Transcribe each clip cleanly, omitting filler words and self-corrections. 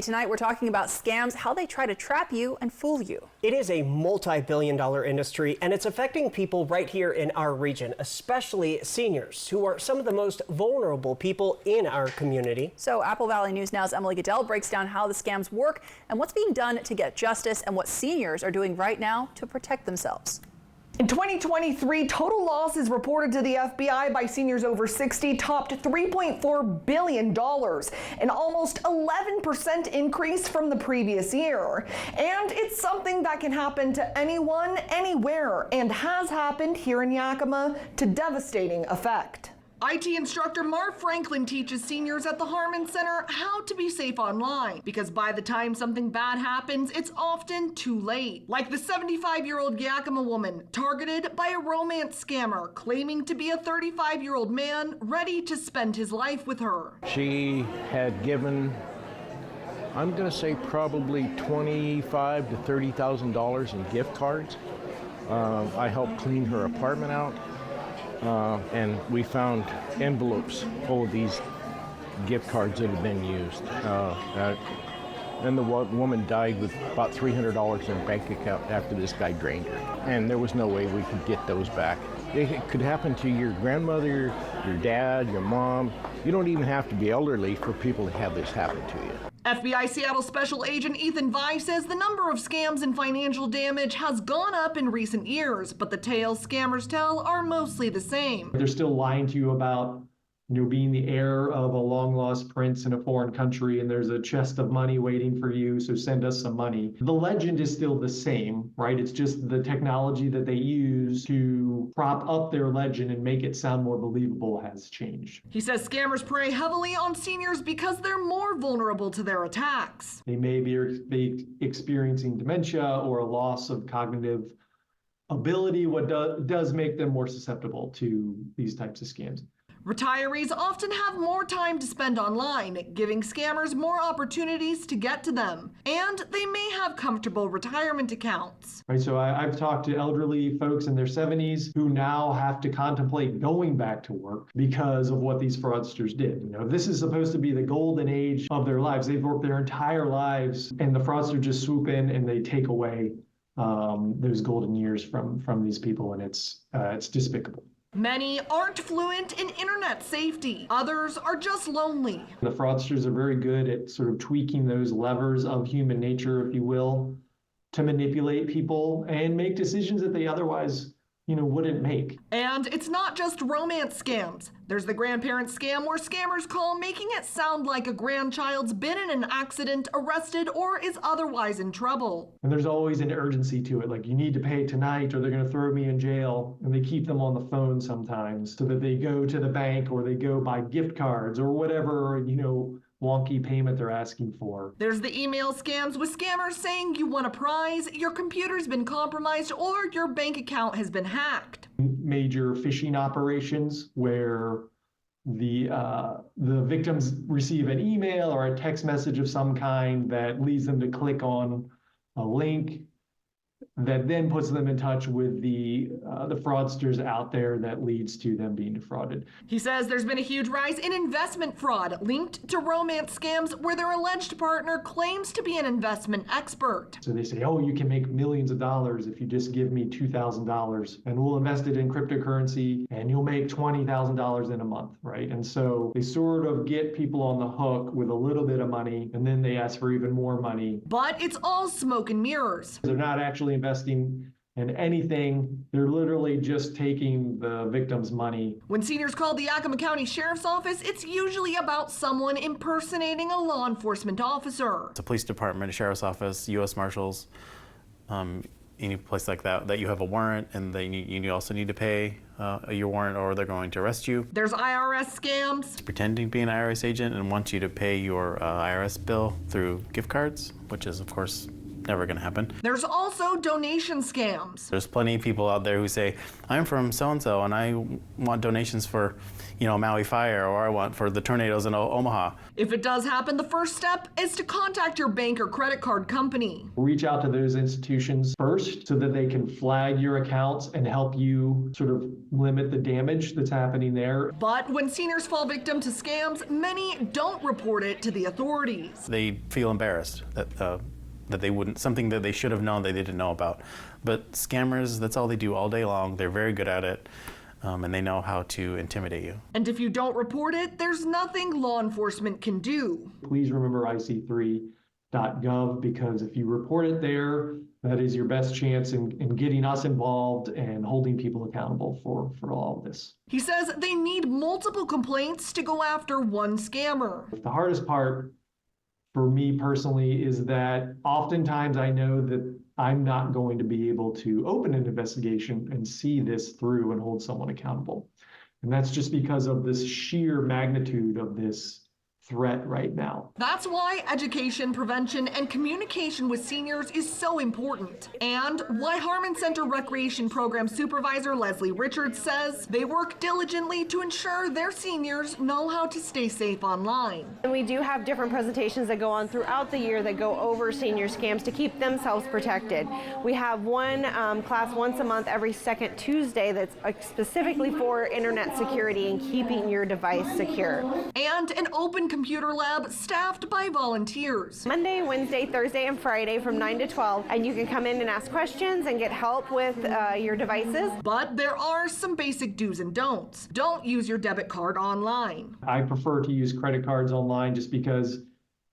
Tonight we're talking about scams, how they try to trap you and fool you. It is a multi-billion-dollar industry, and it's affecting people right here in our region, especially seniors, who are some of the most vulnerable people in our community. So Apple Valley News Now's Emily Goodell breaks down how the scams work and what's being done to get justice and what seniors are doing right now to protect themselves. In 2023, total losses reported to the FBI by seniors over 60 topped $3.4 billion, an almost 11% increase from the previous year. And it's something that can happen to anyone, anywhere, and has happened here in Yakima to devastating effect. IT instructor Mark Franklin teaches seniors at the Harmon Center how to be safe online, because by the time something bad happens, it's often too late. Like the 75-year-old Yakima woman targeted by a romance scammer claiming to be a 35-year-old man ready to spend his life with her. She had given, I'm going to say probably $25,000 to $30,000 in gift cards. I helped clean her apartment out. And we found envelopes full of these gift cards that had been used. And the woman died with about $300 in her bank account after this guy drained her. And there was no way we could get those back. It could happen to your grandmother, your dad, your mom. You don't even have to be elderly for people to have this happen to you. FBI Seattle Special Agent Ethan Vise says the number of scams and financial damage has gone up in recent years, but the tales scammers tell are mostly the same. They're still lying to you about, being the heir of a long-lost prince in a foreign country, and there's a chest of money waiting for you, so send us some money. The legend is still the same, right? It's just the technology that they use to prop up their legend and make it sound more believable has changed. He says scammers prey heavily on seniors because they're more vulnerable to their attacks. They may be experiencing dementia or a loss of cognitive ability, what does make them more susceptible to these types of scams. Retirees often have more time to spend online, giving scammers more opportunities to get to them. And they may have comfortable retirement accounts. Right, so I've talked to elderly folks in their 70s who now have to contemplate going back to work because of what these fraudsters did. This is supposed to be the golden age of their lives. They've worked their entire lives, and the fraudsters just swoop in and they take away those golden years from these people, and it's despicable. Many aren't fluent in internet safety. Others are just lonely. The fraudsters are very good at sort of tweaking those levers of human nature, if you will, to manipulate people and make decisions that they otherwise, wouldn't make. And it's not just romance scams. There's the grandparent scam where scammers call, making it sound like a grandchild's been in an accident, arrested, or is otherwise in trouble. And there's always an urgency to it, like you need to pay tonight or they're going to throw me in jail. And they keep them on the phone sometimes so that they go to the bank or they go buy gift cards or whatever, wonky payment they're asking for. There's the email scams with scammers saying you won a prize, your computer's been compromised, or your bank account has been hacked. Major phishing operations where the victims receive an email or a text message of some kind that leads them to click on a link that then puts them in touch with the fraudsters out there that leads to them being defrauded. He says there's been a huge rise in investment fraud linked to romance scams where their alleged partner claims to be an investment expert. So they say, oh, you can make millions of dollars if you just give me $2,000 and we'll invest it in cryptocurrency and you'll make $20,000 in a month, right? And so they sort of get people on the hook with a little bit of money and then they ask for even more money. But it's all smoke and mirrors. They're not actually investing in anything. They're literally just taking the victim's money. When seniors call the Yakima County Sheriff's Office, it's usually about someone impersonating a law enforcement officer. The police department, sheriff's office, U.S. Marshals, any place like that you have a warrant and you also need to pay your warrant or they're going to arrest you. There's IRS scams. Pretending to be an IRS agent and wants you to pay your IRS bill through gift cards, which is, of course, never going to happen. There's also donation scams. There's plenty of people out there who say, I'm from so-and-so and I want donations for, Maui fire, or I want for the tornadoes in Omaha. If it does happen, the first step is to contact your bank or credit card company. Reach out to those institutions first so that they can flag your accounts and help you sort of limit the damage that's happening there. But when seniors fall victim to scams, many don't report it to the authorities. They feel embarrassed that they wouldn't, something that they should have known they didn't know about. But scammers, that's all they do all day long. They're very good at it. And they know how to intimidate you. And if you don't report it, there's nothing law enforcement can do. Please remember ic3.gov, because if you report it there, that is your best chance in getting us involved and holding people accountable for all of this. He says they need multiple complaints to go after one scammer. The hardest part for me personally is that oftentimes I know that I'm not going to be able to open an investigation and see this through and hold someone accountable. And that's just because of this sheer magnitude of this threat right now. That's why education, prevention, and communication with seniors is so important. And why Harmon Center Recreation Program Supervisor Leslie Richards says they work diligently to ensure their seniors know how to stay safe online. And we do have different presentations that go on throughout the year that go over senior scams to keep themselves protected. We have one class once a month every second Tuesday that's specifically for internet security and keeping your device secure. And an open computer lab staffed by volunteers. Monday, Wednesday, Thursday, and Friday from 9 to 12, and you can come in and ask questions and get help with your devices. But there are some basic do's and don'ts. Don't use your debit card online. I prefer to use credit cards online just because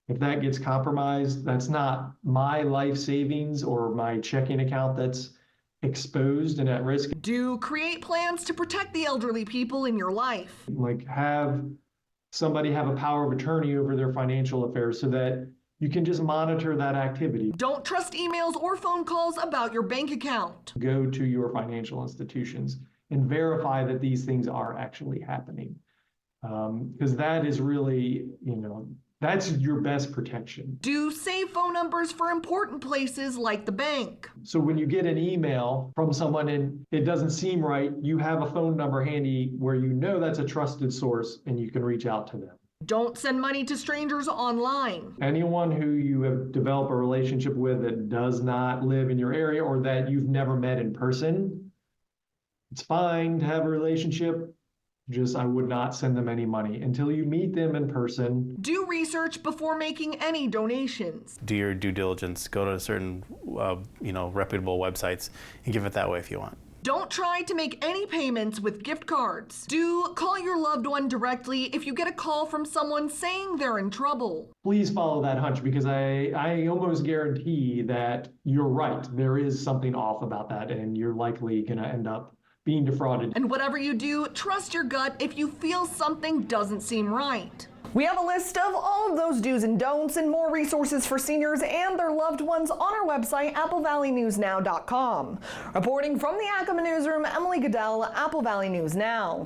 if that gets compromised, that's not my life savings or my checking account that's exposed and at risk. Do create plans to protect the elderly people in your life. Like have somebody have a power of attorney over their financial affairs so that you can just monitor that activity. Don't trust emails or phone calls about your bank account. Go to your financial institutions and verify that these things are actually happening. Because that is really, that's your best protection. Do save phone numbers for important places like the bank. So when you get an email from someone and it doesn't seem right, you have a phone number handy where you know that's a trusted source and you can reach out to them. Don't send money to strangers online. Anyone who you have developed a relationship with that does not live in your area or that you've never met in person, it's fine to have a relationship. Just I would not send them any money until you meet them in person. Do research before making any donations. Do your due diligence. Go to certain, reputable websites and give it that way if you want. Don't try to make any payments with gift cards. Do call your loved one directly if you get a call from someone saying they're in trouble. Please follow that hunch because I almost guarantee that you're right. There is something off about that and you're likely going to end up being defrauded. And whatever you do, trust your gut if you feel something doesn't seem right. We have a list of all of those do's and don'ts and more resources for seniors and their loved ones on our website, applevalleyNewsNow.com. Reporting from the Yakima newsroom, Emily Goodell, Apple Valley News Now.